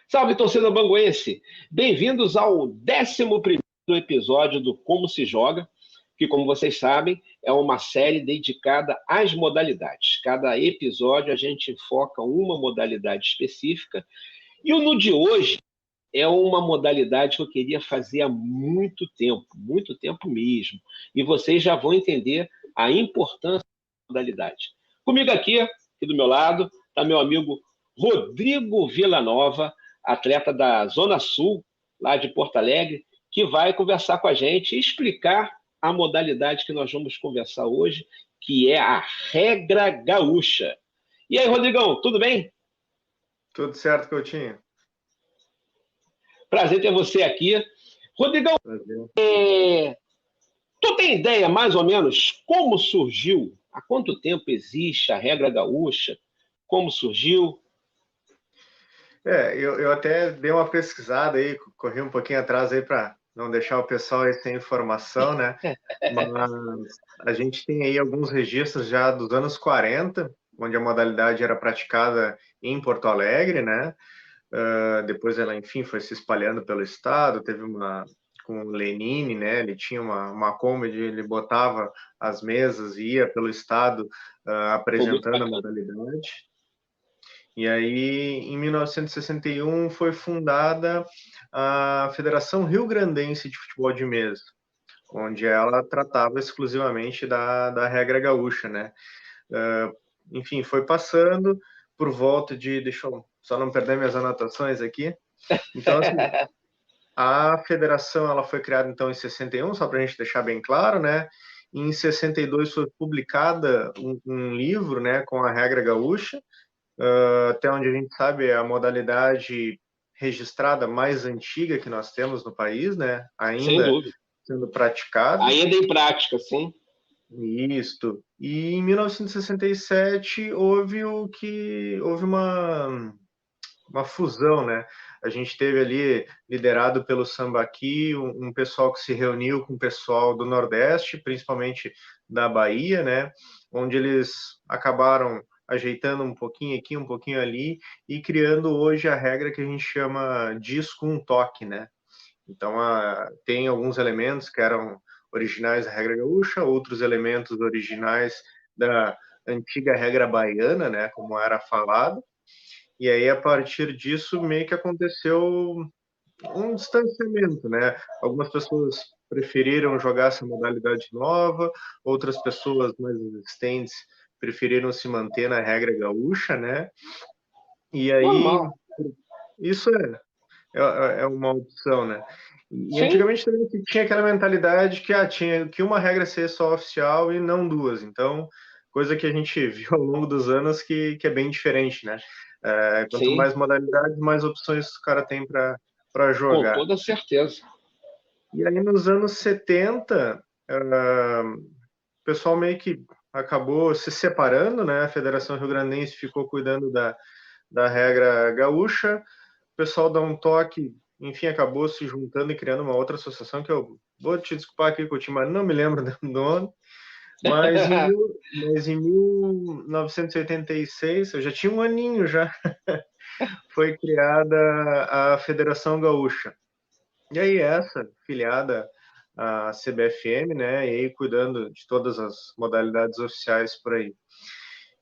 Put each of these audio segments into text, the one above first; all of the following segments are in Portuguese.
Salve, torcida banguense! Bem-vindos ao 11º episódio do Como Se Joga, que, como vocês sabem, é uma série dedicada às modalidades. Cada episódio a gente foca uma modalidade específica, e o no de hoje é uma modalidade que eu queria fazer há muito tempo mesmo, e vocês já vão entender a importância da modalidade. Comigo aqui do meu lado, está meu amigo Rodrigo Villanova, atleta da Zona Sul, lá de Porto Alegre, que vai conversar com a gente e explicar a modalidade que nós vamos conversar hoje, que é a regra gaúcha. E aí, Rodrigão, tudo bem? Tudo certo, Coutinho. Prazer ter você aqui. Rodrigão, tu tem ideia, mais ou menos, como surgiu, há quanto tempo existe a regra gaúcha, como surgiu? Eu até dei uma pesquisada aí, corri um pouquinho atrás aí para não deixar o pessoal aí sem informação, né? Mas a gente tem aí alguns registros já dos anos 40, onde a modalidade era praticada em Porto Alegre, né? Depois ela, enfim, foi se espalhando pelo estado, teve uma com o Lenine, né? Ele tinha uma Kombi, ele botava as mesas e ia pelo estado apresentando a modalidade. E aí, em 1961, foi fundada a Federação Rio-Grandense de Futebol de Mesa, onde ela tratava exclusivamente da regra gaúcha, né? Enfim, foi passando por volta de... Deixa eu só não perder minhas anotações aqui. Então, assim, a federação ela foi criada, então, em 61, só para a gente deixar bem claro, né? Em 62 foi publicada um livro, né, com a regra gaúcha. Até onde a gente sabe, é a modalidade registrada mais antiga que nós temos no país, né? Ainda sendo praticada. Ainda em prática, sim. Isto. E em 1967 houve uma fusão, né? A gente teve ali, liderado pelo Sambaqui, um pessoal que se reuniu com o pessoal do Nordeste, principalmente da Bahia, né? Onde eles acabaram ajeitando um pouquinho aqui, um pouquinho ali, e criando hoje a regra que a gente chama disco um toque, né? Então, tem alguns elementos que eram originais da regra gaúcha, outros elementos originais da antiga regra baiana, né? Como era falado. E aí, a partir disso, meio que aconteceu um distanciamento, né? Algumas pessoas preferiram jogar essa modalidade nova, outras pessoas mais resistentes preferiram se manter na regra gaúcha, né? E aí, isso é uma opção, né? E antigamente também tinha aquela mentalidade que tinha que uma regra ser só oficial e não duas. Então, coisa que a gente viu ao longo dos anos que é bem diferente, né? Quanto mais modalidades, mais opções o cara tem para jogar. Com toda certeza. E aí, nos anos 70, o pessoal meio que acabou se separando, né? A Federação Rio-Grandense ficou cuidando da regra gaúcha, o pessoal dá um toque, enfim, acabou se juntando e criando uma outra associação que eu vou te desculpar aqui, Coutinho, mas não me lembro do nome. Mas em 1986, eu já tinha um aninho já, foi criada a Federação Gaúcha. E aí essa, filiada à CBFM, né, e aí cuidando de todas as modalidades oficiais por aí.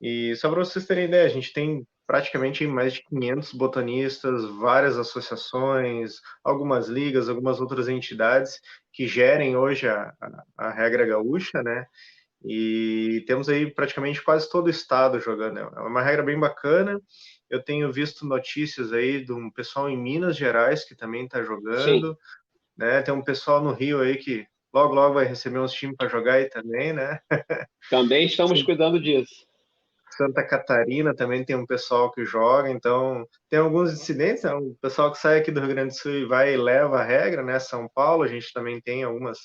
E só para vocês terem ideia, a gente tem praticamente mais de 500 botanistas, várias associações, algumas ligas, algumas outras entidades que gerem hoje a regra gaúcha, né? E temos aí praticamente quase todo o estado jogando. É uma regra bem bacana. Eu tenho visto notícias aí de um pessoal em Minas Gerais que também está jogando, né? Tem um pessoal no Rio aí que logo vai receber uns times para jogar aí também, né? Também estamos cuidando disso. Santa Catarina também tem um pessoal que joga, então tem alguns incidentes, né? O pessoal que sai aqui do Rio Grande do Sul e vai e leva a regra, né? São Paulo, a gente também tem algumas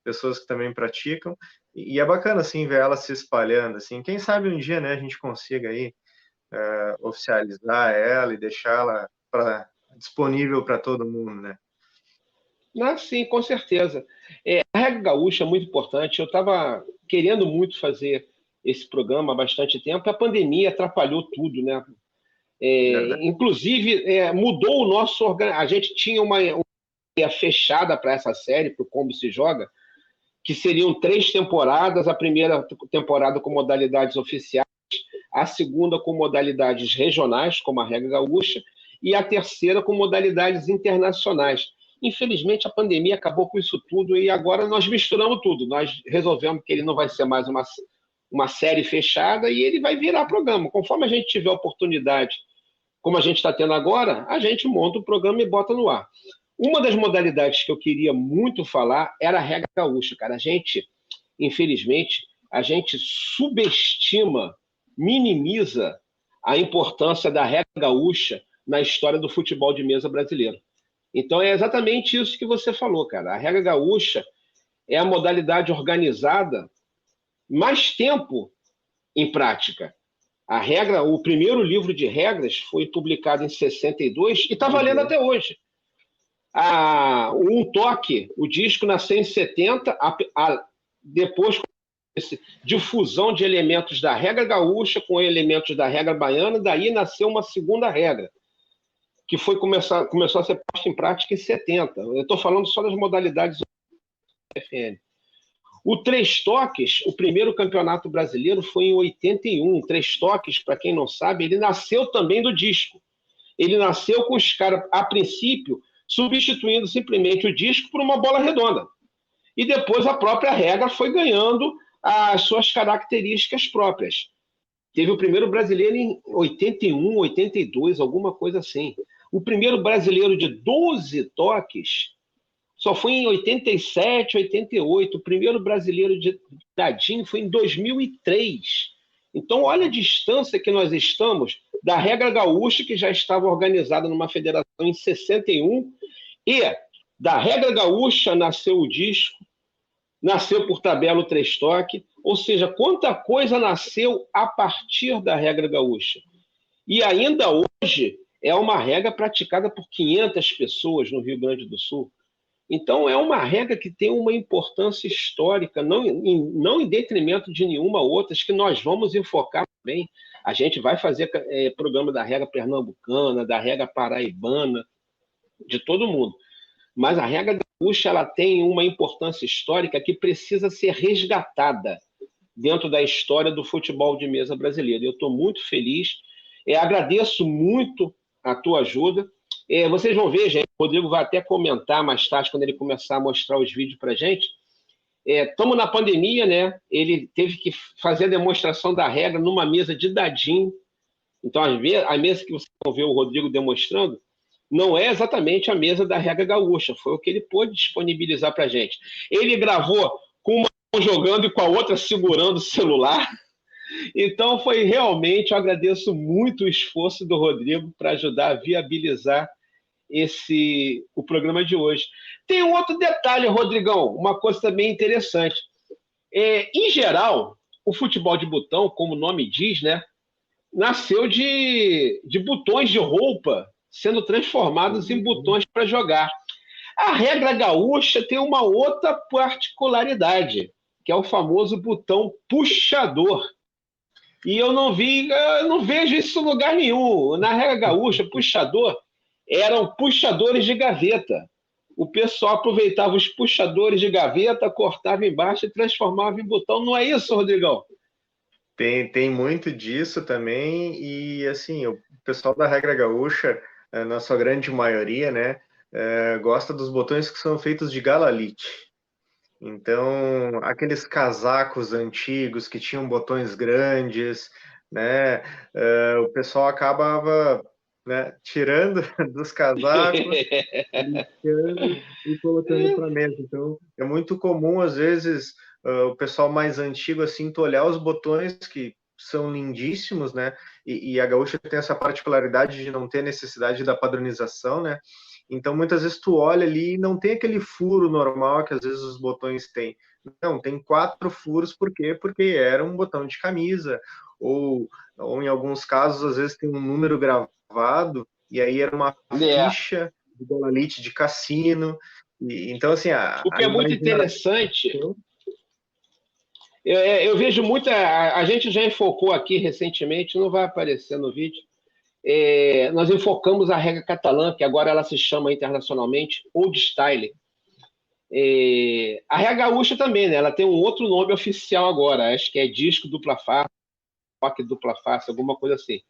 pessoas que também praticam, e é bacana, assim, ver ela se espalhando, assim, quem sabe um dia, né, a gente consiga aí oficializar ela e deixá-la disponível para todo mundo, né? Sim, com certeza. A regra gaúcha é muito importante. Eu estava querendo muito fazer esse programa há bastante tempo. A pandemia atrapalhou tudo, né? Inclusive, mudou o nosso... A gente tinha uma ideia fechada para essa série, para o Como Se Joga, que seriam 3 temporadas, a primeira temporada com modalidades oficiais, a segunda com modalidades regionais, como a regra gaúcha, e a terceira com modalidades internacionais. Infelizmente, a pandemia acabou com isso tudo e agora nós misturamos tudo. Nós resolvemos que ele não vai ser mais uma série fechada e ele vai virar programa. Conforme a gente tiver oportunidade, como a gente está tendo agora, a gente monta o programa e bota no ar. Uma das modalidades que eu queria muito falar era a regra gaúcha, cara. Infelizmente, a gente subestima, minimiza a importância da regra gaúcha na história do futebol de mesa brasileiro. Então, é exatamente isso que você falou, cara. A regra gaúcha é a modalidade organizada mais tempo em prática. O primeiro livro de regras foi publicado em 62 e está valendo até hoje. Um Toque, o disco nasceu em 70, depois de fusão de elementos da regra gaúcha com elementos da regra baiana, daí nasceu uma segunda regra, que começou a ser posta em prática em 70. Eu estou falando só das modalidades do FN. O Três Toques, o primeiro campeonato brasileiro, foi em 81. Três Toques, para quem não sabe, ele nasceu também do disco. Ele nasceu com os caras, a princípio, substituindo simplesmente o disco por uma bola redonda. E depois a própria regra foi ganhando as suas características próprias. Teve o primeiro brasileiro em 81, 82, alguma coisa assim. O primeiro brasileiro de 12 toques só foi em 87, 88. O primeiro brasileiro de dadinho foi em 2003. Então, olha a distância que nós estamos da regra gaúcha, que já estava organizada numa federação em 61, e da regra gaúcha nasceu o disco, nasceu por tabela o três toque, ou seja, quanta coisa nasceu a partir da regra gaúcha. E ainda hoje é uma regra praticada por 500 pessoas no Rio Grande do Sul. Então, é uma regra que tem uma importância histórica, não em detrimento de nenhuma outra, que nós vamos enfocar também. A gente vai fazer programa da regra pernambucana, da regra paraibana, de todo mundo. Mas a regra gaúcha ela tem uma importância histórica que precisa ser resgatada dentro da história do futebol de mesa brasileiro. Eu estou muito feliz, agradeço muito a tua ajuda. Vocês vão ver, gente, o Rodrigo vai até comentar mais tarde, quando ele começar a mostrar os vídeos para a gente. Estamos na pandemia, né? Ele teve que fazer a demonstração da regra numa mesa de dadinho. Então, a mesa que vocês vão ver o Rodrigo demonstrando não é exatamente a mesa da regra gaúcha, foi o que ele pôde disponibilizar para a gente. Ele gravou com uma mão jogando e com a outra segurando o celular. Então, foi realmente, eu agradeço muito o esforço do Rodrigo para ajudar a viabilizar o programa de hoje. Tem um outro detalhe, Rodrigão, uma coisa também interessante. Em geral, o futebol de botão, como o nome diz, né, nasceu de botões de roupa sendo transformados em botões para jogar. A regra gaúcha tem uma outra particularidade, que é o famoso botão puxador. E eu não vejo isso em lugar nenhum. Na regra gaúcha, puxador eram puxadores de gaveta. O pessoal aproveitava os puxadores de gaveta, cortava embaixo e transformava em botão. Não é isso, Rodrigão? Tem muito disso também. E, assim, o pessoal da regra gaúcha, na sua grande maioria, né, gosta dos botões que são feitos de galalite. Então, aqueles casacos antigos que tinham botões grandes, né, o pessoal acabava, né, tirando dos casacos, lixando e colocando para mesa. Então, é muito comum, às vezes, o pessoal mais antigo, assim, tu olhar os botões que são lindíssimos, né, e a gaúcha tem essa particularidade de não ter necessidade da padronização, né, então muitas vezes tu olha ali e não tem aquele furo normal que às vezes os botões têm. Não, tem 4 furos, por quê? Porque era um botão de camisa, ou em alguns casos, às vezes tem um número gravado, e aí era uma ficha de galalite de cassino. Então, assim, o que é muito interessante... Eu vejo muita... A gente já enfocou aqui recentemente, não vai aparecer no vídeo. nós enfocamos a rega catalã, que agora ela se chama internacionalmente Old Style. A rega gaúcha também, né? Ela tem um outro nome oficial agora, acho que é disco dupla face, rock dupla face, alguma coisa assim.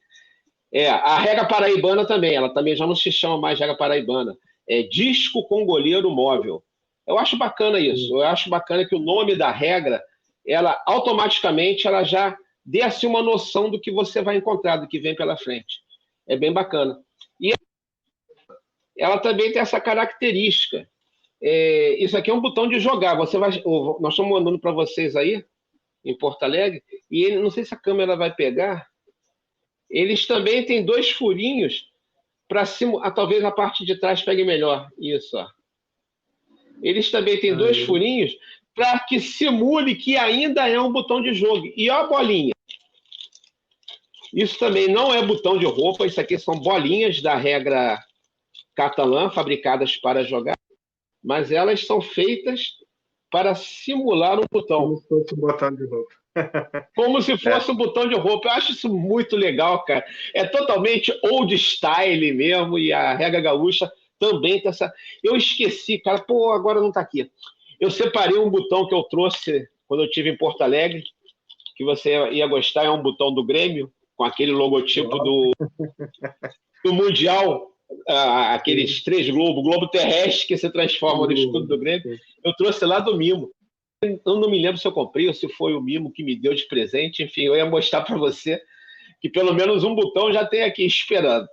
A rega paraibana também, ela também já não se chama mais rega paraibana, é disco com goleiro móvel. Eu acho bacana isso, eu acho bacana que o nome da regra, ela automaticamente ela já dê assim uma noção do que você vai encontrar, do que vem pela frente. É bem bacana. E ela também tem essa característica. Isso aqui é um botão de jogar. Nós estamos mandando para vocês aí, em Porto Alegre, e não sei se a câmera vai pegar. Eles também têm 2 furinhos para cima. Talvez a parte de trás pegue melhor. Isso, ó. Eles também têm 2 furinhos para que simule que ainda é um botão de jogo. E ó a bolinha. Isso também não é botão de roupa, isso aqui são bolinhas da regra catalã, fabricadas para jogar, mas elas são feitas para simular um botão. Como se fosse um botão de roupa. Como se fosse um botão de roupa. Eu acho isso muito legal, cara. É totalmente old style mesmo, e a regra gaúcha também tem essa... Eu esqueci, cara, agora não tá aqui. Eu separei um botão que eu trouxe quando eu estive em Porto Alegre, que você ia gostar, é um botão do Grêmio, com aquele logotipo do Mundial, aqueles 3 globos, globo terrestre que se transforma no escudo do Grêmio. Eu trouxe lá do Mimo. Eu não me lembro se eu comprei ou se foi o Mimo que me deu de presente. Enfim, eu ia mostrar para você que pelo menos um botão já tem aqui esperando.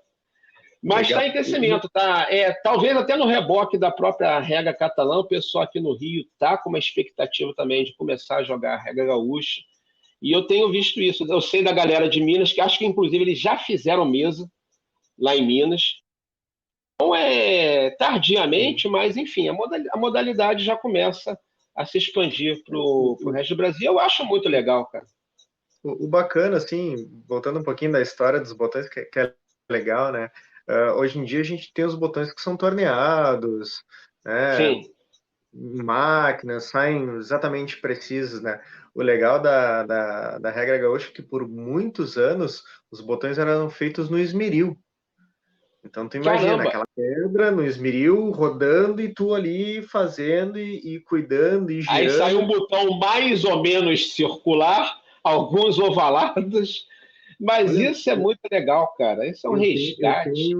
Mas está em crescimento, tá? Talvez até no reboque da própria regra catalã, o pessoal aqui no Rio está com uma expectativa também de começar a jogar a regra gaúcha. E eu tenho visto isso. Eu sei da galera de Minas, que acho que inclusive eles já fizeram mesa lá em Minas. Então tardiamente, mas enfim, a modalidade já começa a se expandir para o resto do Brasil. Eu acho muito legal, cara. O bacana, assim, voltando um pouquinho da história dos botões, que é legal, né? Hoje em dia a gente tem os botões que são torneados, né? Sim. Máquinas, saem exatamente precisos, né? O legal da regra gaúcha é que por muitos anos os botões eram feitos no esmeril. Então tu imagina, aquela pedra no esmeril rodando e tu ali fazendo e cuidando e girando. Aí sai um botão mais ou menos circular, alguns ovalados, mas olha, isso é muito legal, cara. Isso é um resgate.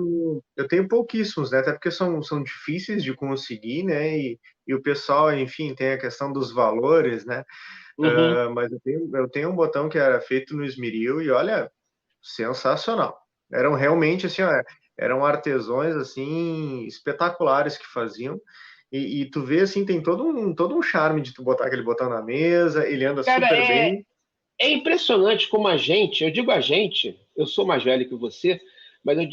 Eu tenho pouquíssimos, né? Até porque são difíceis de conseguir, né? E o pessoal, enfim, tem a questão dos valores, né? Uhum. Mas eu tenho um botão que era feito no esmeril e olha, sensacional. Eram realmente assim, ó, eram artesãos assim espetaculares que faziam. E tu vê assim, tem todo um charme de tu botar aquele botão na mesa, ele anda cara, super bem. É impressionante como eu digo a gente, eu sou mais velho que você, mas eu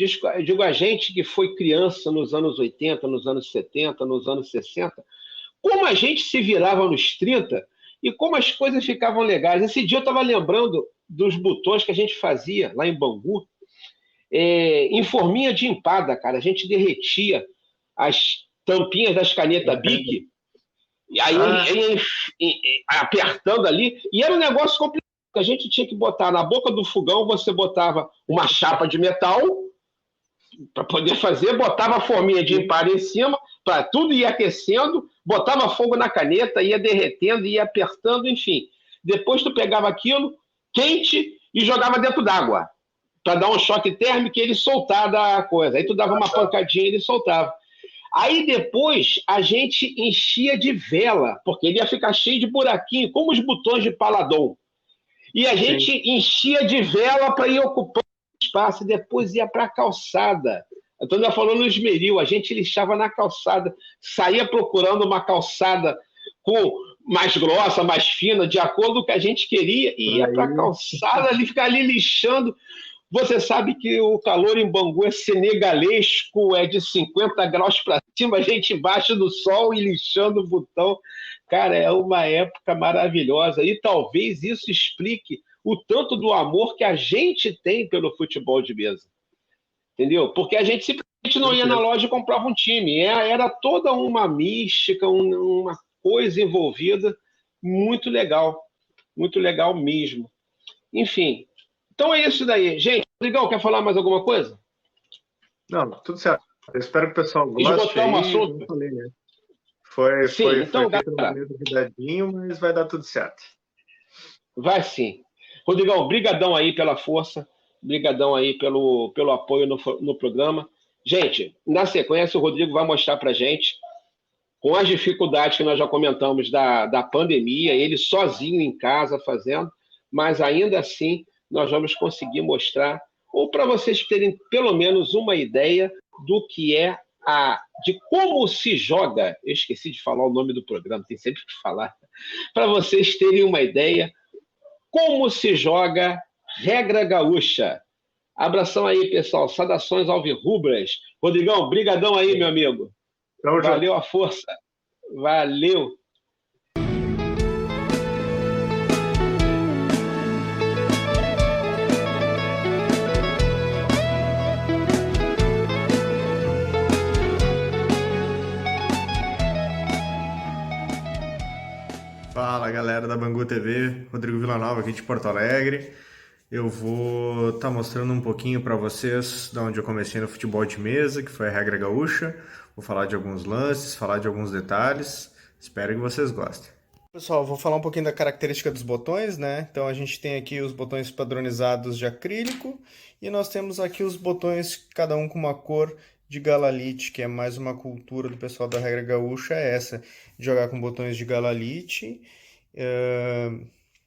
digo a gente que foi criança nos anos 80, nos anos 70, nos anos 60, como a gente se virava nos 30 e como as coisas ficavam legais. Esse dia eu estava lembrando dos botões que a gente fazia lá em Bangu, em forminha de empada, cara. A gente derretia as tampinhas das canetas Bic, e aí apertando ali, e era um negócio complicado. A gente tinha que botar na boca do fogão, você botava uma chapa de metal para poder fazer, botava a forminha de empada em cima, para tudo ir aquecendo, botava fogo na caneta, ia derretendo, ia apertando, enfim. Depois tu pegava aquilo quente e jogava dentro d'água, para dar um choque térmico e ele soltar da coisa. Aí tu dava uma pancadinha e ele soltava. Aí depois a gente enchia de vela, porque ele ia ficar cheio de buraquinho, como os botões de Paladon. E a gente enchia de vela para ir ocupando espaço, e depois ia para a calçada. A Antônia falou no esmeril, a gente lixava na calçada, saía procurando uma calçada mais grossa, mais fina, de acordo com o que a gente queria, e ia para a calçada, ficar ali lixando. Você sabe que o calor em Bangu é senegalesco, é de 50 graus para cima, a gente embaixo do sol e lixando o botão. Cara, é uma época maravilhosa. E talvez isso explique o tanto do amor que a gente tem pelo futebol de mesa. Entendeu? Porque a gente simplesmente não ia na loja e comprava um time. Era toda uma mística, uma coisa envolvida muito legal. Muito legal mesmo. Enfim, Então é isso daí. Gente, Rodrigão, quer falar mais alguma coisa? Não, tudo certo. Eu espero que o pessoal goste Esgotar um aí, como eu assunto? falei, né? Foi, Sim, foi, foi então, feito no galera, momento cuidadinho, mas vai dar tudo certo. vai sim. Rodrigão, brigadão aí pela força, brigadão aí pelo apoio no programa. Gente, na sequência, o Rodrigo vai mostrar pra gente, com as dificuldades que nós já comentamos da pandemia, ele sozinho em casa fazendo, mas ainda assim nós vamos conseguir mostrar, ou para vocês terem pelo menos uma ideia do que é de como se joga. Eu esqueci de falar o nome do programa, tem sempre que falar. Para vocês terem uma ideia, como se joga regra gaúcha. Abração aí, pessoal. Saudações alvirrubras. Rodrigão, brigadão aí, meu amigo. Tamo junto. Valeu a força. Valeu. Fala, galera da Bangu TV, Rodrigo Villanova aqui de Porto Alegre. Eu vou estar mostrando um pouquinho para vocês de onde eu comecei no futebol de mesa, que foi a regra gaúcha. Vou falar de alguns lances, falar de alguns detalhes. Espero que vocês gostem. Pessoal, vou falar um pouquinho da característica dos botões, né? Então a gente tem aqui os botões padronizados de acrílico e nós temos aqui os botões, cada um com uma cor de galalite, que é mais uma cultura do pessoal da regra gaúcha, é essa, de jogar com botões de galalite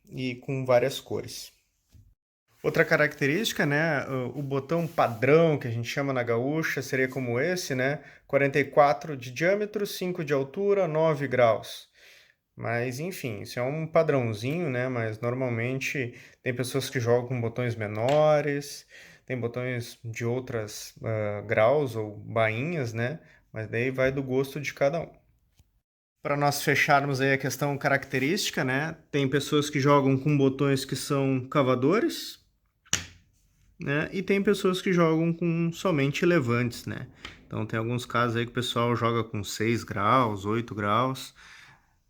e com várias cores. Outra característica, né, o botão padrão que a gente chama na gaúcha seria como esse, né, 44 de diâmetro, 5 de altura, 9 graus. Mas, enfim, isso é um padrãozinho, né, mas normalmente tem pessoas que jogam com botões menores, tem botões de outras graus ou bainhas, né, mas daí vai do gosto de cada um. Para nós fecharmos aí a questão característica, né, tem pessoas que jogam com botões que são cavadores, né? E tem pessoas que jogam com somente levantes, né? Então tem alguns casos aí que o pessoal joga com 6 graus, 8 graus,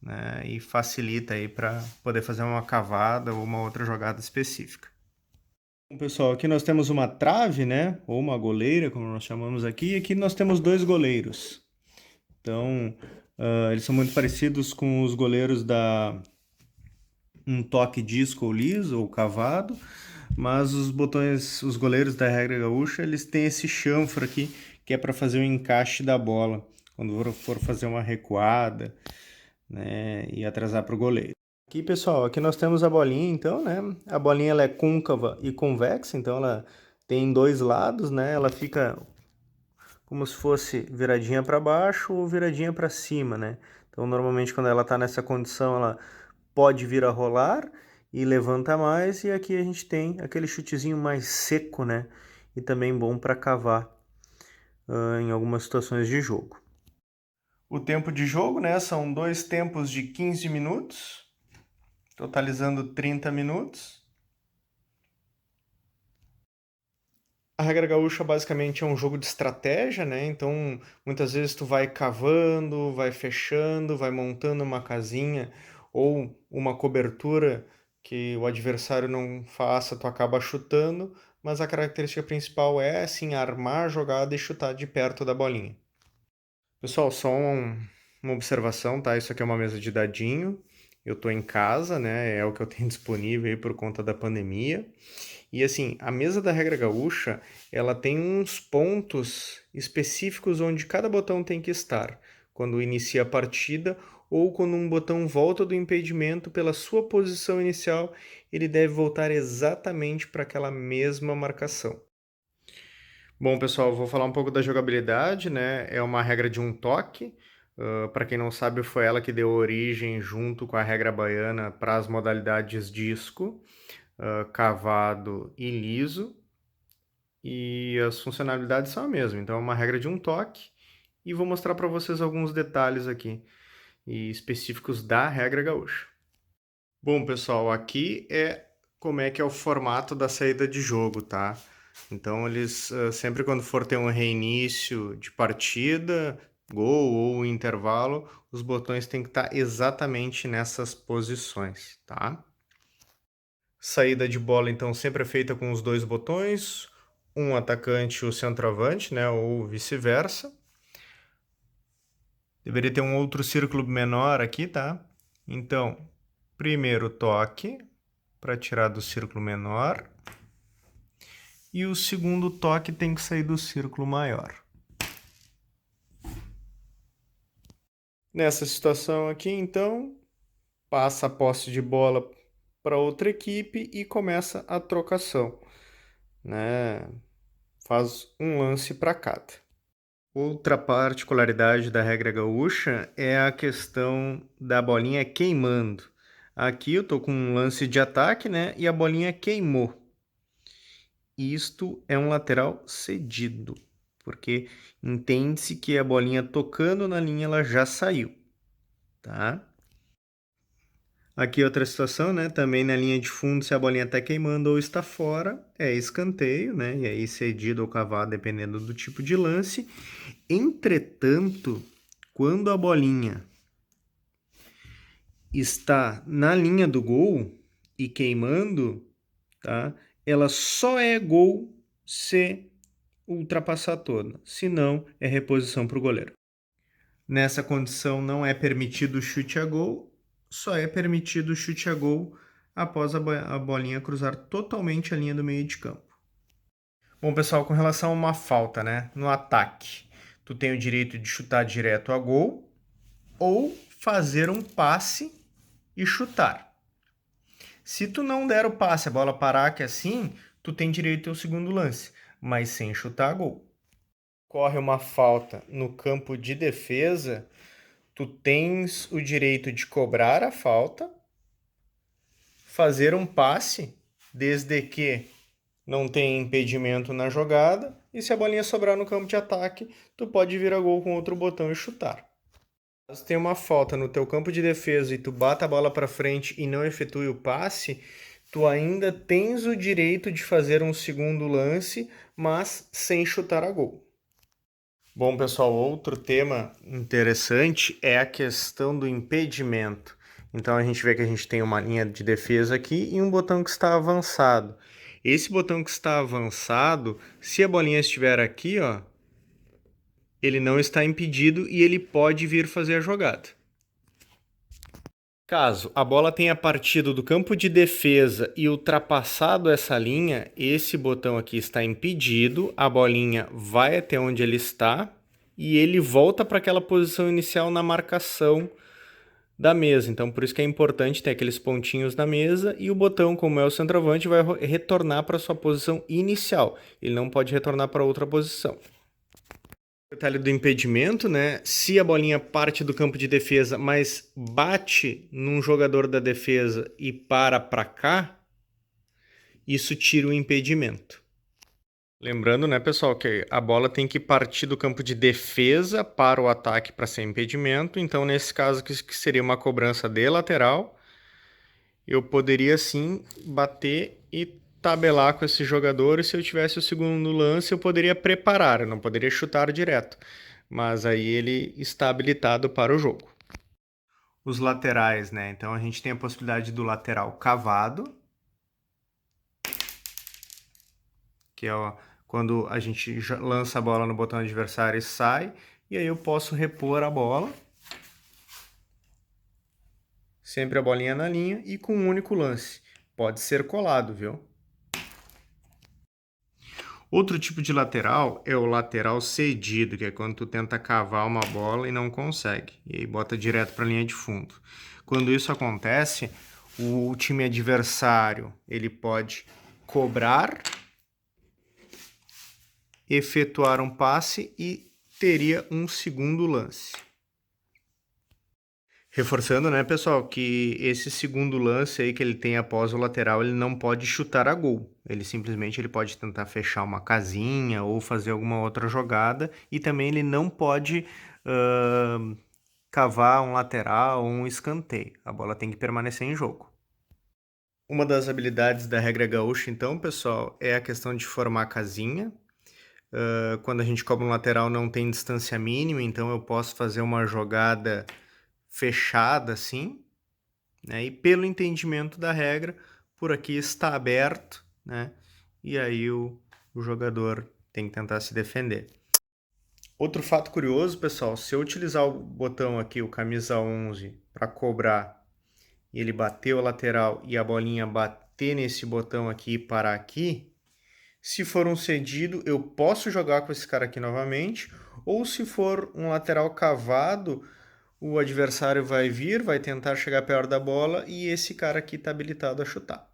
né? E facilita aí para poder fazer uma cavada ou uma outra jogada específica. Bom, pessoal, aqui nós temos uma trave, né? Ou uma goleira, como nós chamamos aqui. E aqui nós temos dois goleiros. Então, eles são muito parecidos com os goleiros da um toque disco ou liso ou cavado, mas os botões, os goleiros da regra gaúcha, eles têm esse chanfro aqui, que é para fazer o encaixe da bola, quando for fazer uma recuada, né, e atrasar para o goleiro. Aqui, pessoal, aqui nós temos a bolinha, então, né, a bolinha ela é côncava e convexa, então ela tem dois lados, né, ela fica como se fosse viradinha para baixo ou viradinha para cima, né. Então, normalmente, quando ela está nessa condição, ela pode vir a rolar e levanta mais, e aqui a gente tem aquele chutezinho mais seco, né? E também bom para cavar em algumas situações de jogo. O tempo de jogo, né? São dois tempos de 15 minutos, totalizando 30 minutos. A regra gaúcha basicamente é um jogo de estratégia, né? Então, muitas vezes tu vai cavando, vai fechando, vai montando uma casinha ou uma cobertura que o adversário não faça, tu acaba chutando, mas a característica principal é, assim, armar a jogada e chutar de perto da bolinha. Pessoal, só uma observação, tá? Isso aqui é uma mesa de dadinho. Eu tô em casa, né? É o que eu tenho disponível aí por conta da pandemia. E assim, a mesa da regra gaúcha, ela tem uns pontos específicos onde cada botão tem que estar. Quando inicia a partida ou quando um botão volta do impedimento pela sua posição inicial, ele deve voltar exatamente para aquela mesma marcação. Bom, pessoal, vou falar um pouco da jogabilidade, né? É uma regra de um toque. Para quem não sabe, foi ela que deu origem, junto com a regra baiana, para as modalidades disco, cavado e liso. E as funcionalidades são a mesma. Então, é uma regra de um toque. E vou mostrar para vocês alguns detalhes aqui e específicos da regra gaúcha. Bom, pessoal, aqui é como é que é o formato da saída de jogo, tá? Então, eles sempre quando for ter um reinício de partida, gol ou intervalo, os botões têm que estar exatamente nessas posições, tá? Saída de bola, então, sempre é feita com os dois botões, um atacante e o centroavante, né, ou vice-versa. Deveria ter um outro círculo menor aqui, tá? Então, primeiro toque para tirar do círculo menor. E o segundo toque tem que sair do círculo maior. Nessa situação aqui, então, passa a posse de bola para outra equipe e começa a trocação, né? Faz um lance para cada. Outra particularidade da regra gaúcha é a questão da bolinha queimando. Aqui eu tô com um lance de ataque, né? E a bolinha queimou. Isto é um lateral cedido, porque entende-se que a bolinha tocando na linha ela já saiu, tá? Aqui outra situação, né? Também na linha de fundo, se a bolinha está queimando ou está fora, é escanteio, né? E aí cedido ou cavado, dependendo do tipo de lance. Entretanto, quando a bolinha está na linha do gol e queimando, tá? Ela só é gol se ultrapassar toda, senão é reposição para o goleiro. Nessa condição não é permitido o chute a gol, só é permitido o chute a gol após a bolinha cruzar totalmente a linha do meio de campo. Bom, pessoal, com relação a uma falta, né? No ataque, tu tem o direito de chutar direto a gol ou fazer um passe e chutar. Se tu não der o passe, a bola parar que assim, tu tem direito ao segundo lance, mas sem chutar a gol. Corre uma falta no campo de defesa, tu tens o direito de cobrar a falta, fazer um passe, desde que não tenha impedimento na jogada, e se a bolinha sobrar no campo de ataque, tu pode vir a gol com outro botão e chutar. Se tem uma falta no teu campo de defesa e tu bata a bola para frente e não efetue o passe, tu ainda tens o direito de fazer um segundo lance, mas sem chutar a gol. Bom, pessoal, outro tema interessante é a questão do impedimento. Então a gente vê que a gente tem uma linha de defesa aqui e um botão que está avançado. Esse botão que está avançado, se a bolinha estiver aqui, ó, ele não está impedido e ele pode vir fazer a jogada. Caso a bola tenha partido do campo de defesa e ultrapassado essa linha, esse botão aqui está impedido, a bolinha vai até onde ele está e ele volta para aquela posição inicial na marcação da mesa. Então, por isso que é importante ter aqueles pontinhos na mesa e o botão, como é o centroavante, vai retornar para sua posição inicial. Ele não pode retornar para outra posição. Detalhe do impedimento, né? Se a bolinha parte do campo de defesa, mas bate num jogador da defesa e para cá, isso tira o impedimento. Lembrando, né, pessoal, que a bola tem que partir do campo de defesa para o ataque para ser impedimento. Então, nesse caso, que seria uma cobrança de lateral, eu poderia sim bater e tabelar com esse jogador, e se eu tivesse o segundo lance, eu poderia preparar, eu não poderia chutar direto, mas aí ele está habilitado para o jogo. Os laterais, né? Então a gente tem a possibilidade do lateral cavado, que é quando a gente lança a bola no botão adversário e sai, e aí eu posso repor a bola, sempre a bolinha na linha e com um único lance. Pode ser colado, viu? Outro tipo de lateral é o lateral cedido, que é quando tu tenta cavar uma bola e não consegue, e aí bota direto para a linha de fundo. Quando isso acontece, o time adversário ele pode cobrar, efetuar um passe e teria um segundo lance. Reforçando, né, pessoal, que esse segundo lance aí que ele tem após o lateral, ele não pode chutar a gol. Ele pode tentar fechar uma casinha ou fazer alguma outra jogada, e também ele não pode cavar um lateral ou um escanteio. A bola tem que permanecer em jogo. Uma das habilidades da regra gaúcha, então, pessoal, é a questão de formar casinha. Quando a gente cobra um lateral não tem distância mínima, então eu posso fazer uma jogada fechada assim, né? E pelo entendimento da regra, por aqui está aberto, né? E aí o jogador tem que tentar se defender. Outro fato curioso, pessoal, se eu utilizar o botão aqui, o camisa 11, para cobrar, e ele bater o lateral e a bolinha bater nesse botão aqui e parar aqui, se for um cedido, eu posso jogar com esse cara aqui novamente, ou se for um lateral cavado, o adversário vai vir, vai tentar chegar perto da bola e esse cara aqui está habilitado a chutar.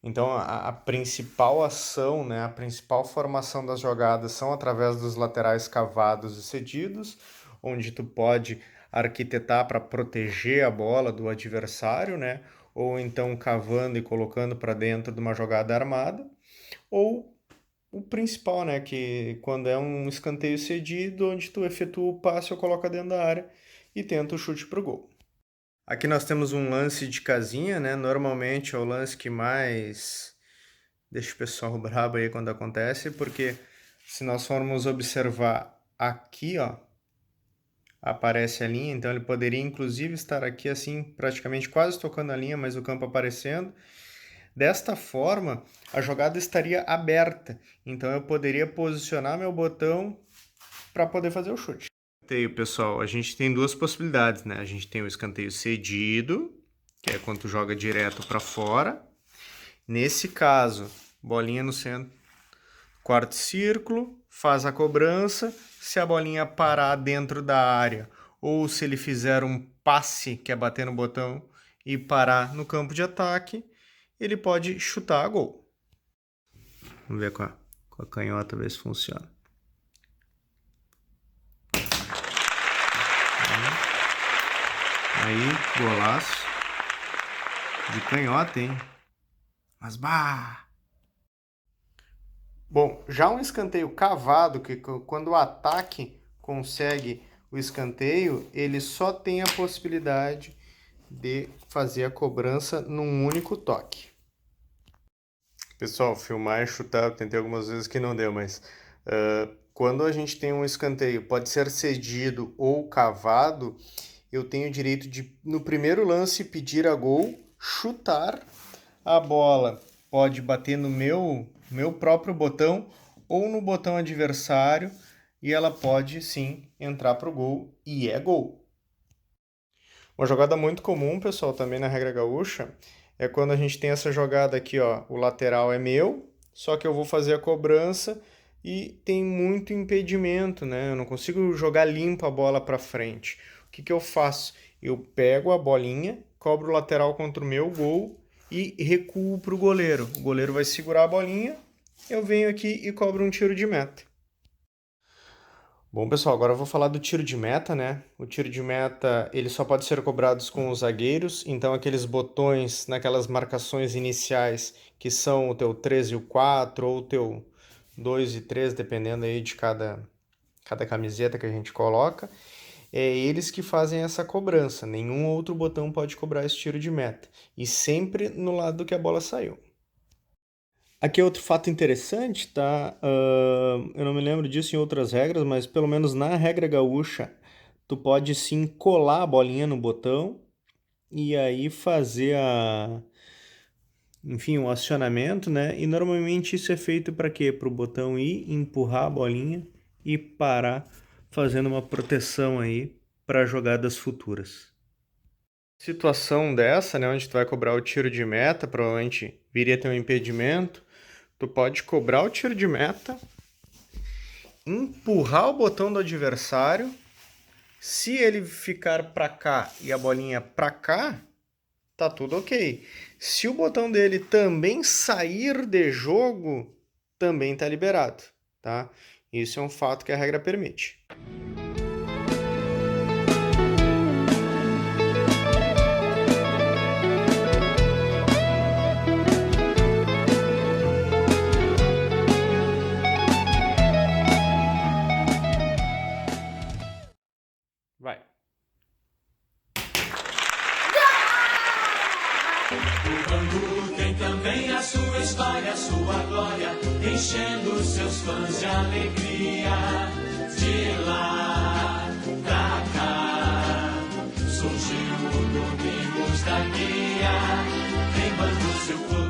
Então a principal ação, né, a principal formação das jogadas são através dos laterais cavados e cedidos, onde tu pode arquitetar para proteger a bola do adversário, né, ou então cavando e colocando para dentro de uma jogada armada, ou o principal, né, que quando é um escanteio cedido, onde tu efetua o passe ou coloca dentro da área e tenta o chute para o gol. Aqui nós temos um lance de casinha, né? Normalmente é o lance que mais deixa o pessoal brabo aí quando acontece, porque se nós formos observar aqui, ó, aparece a linha, então ele poderia inclusive estar aqui assim, praticamente quase tocando a linha, mas o campo aparecendo. Desta forma, a jogada estaria aberta, então eu poderia posicionar meu botão para poder fazer o chute. Pessoal, a gente tem duas possibilidades, né? A gente tem o escanteio cedido, que é quando tu joga direto para fora. Nesse caso, bolinha no centro, quarto círculo, faz a cobrança. Se a bolinha parar dentro da área ou se ele fizer um passe, que é bater no botão, e parar no campo de ataque, ele pode chutar a gol. Vamos ver com a canhota, ver se funciona. Aí, golaço. De canhota, hein? Mas bah! Bom, já um escanteio cavado, que quando o ataque consegue o escanteio, ele só tem a possibilidade de fazer a cobrança num único toque. Pessoal, filmar e chutar, eu tentei algumas vezes que não deu, mas quando a gente tem um escanteio, pode ser cedido ou cavado, eu tenho o direito de, no primeiro lance, pedir a gol, chutar a bola. Pode bater no meu próprio botão ou no botão adversário e ela pode, sim, entrar para o gol e é gol. Uma jogada muito comum, pessoal, também na regra gaúcha, é quando a gente tem essa jogada aqui, ó, o lateral é meu, só que eu vou fazer a cobrança e tem muito impedimento, né? Eu não consigo jogar limpo a bola para frente. O que eu faço? Eu pego a bolinha, cobro o lateral contra o meu gol e recuo para o goleiro. O goleiro vai segurar a bolinha, eu venho aqui e cobro um tiro de meta. Bom, pessoal, agora eu vou falar do tiro de meta, né? O tiro de meta, ele só pode ser cobrado com os zagueiros, então aqueles botões naquelas marcações iniciais que são o teu 3 e o 4, ou o teu 2 e 3, dependendo aí de cada camiseta que a gente coloca, é eles que fazem essa cobrança. Nenhum outro botão pode cobrar esse tiro de meta. E sempre no lado que a bola saiu. Aqui é outro fato interessante, tá? Eu não me lembro disso em outras regras, mas pelo menos na regra gaúcha, tu pode sim colar a bolinha no botão e aí fazer o acionamento, né? E normalmente isso é feito para quê? Para o botão ir, empurrar a bolinha e parar, fazendo uma proteção aí para jogadas futuras. Situação dessa, né, onde tu vai cobrar o tiro de meta, provavelmente viria ter um impedimento, tu pode cobrar o tiro de meta, empurrar o botão do adversário, se ele ficar para cá e a bolinha para cá, tá tudo ok. Se o botão dele também sair de jogo, também tá liberado, tá? Isso é um fato que a regra permite. Vai. O Bangu tem também a sua história, a sua glória, enchendo seus fãs de alegria. De lá pra cá, surgiu o Domingos da Guia. Tem seu corpo.